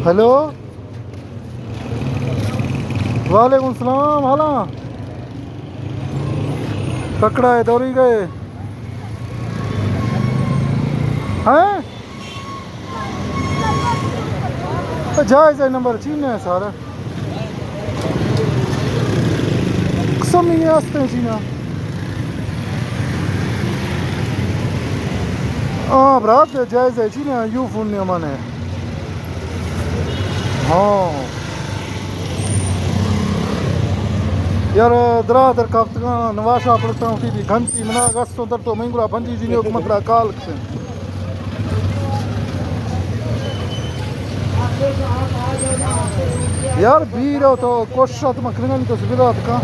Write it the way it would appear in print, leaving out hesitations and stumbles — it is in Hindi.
हेलो वालेकुम सलाम। हाला ककड़ा है दौड़ी गए हैं। जायज़ है नंबर चीन है सारा कसम ही आस्ते चीना। हाँ ब्रात जायज़ है चीना यू फोन ने माने हाँ यार दरा दर काफ्त नवाशा पड़ता हूँ टी घंटी मना गस्तों तर तो मंगुरा बंजी जी ने मकड़ा काल से यार बीरो तो कोशिश मकरंगन तो सुविधा का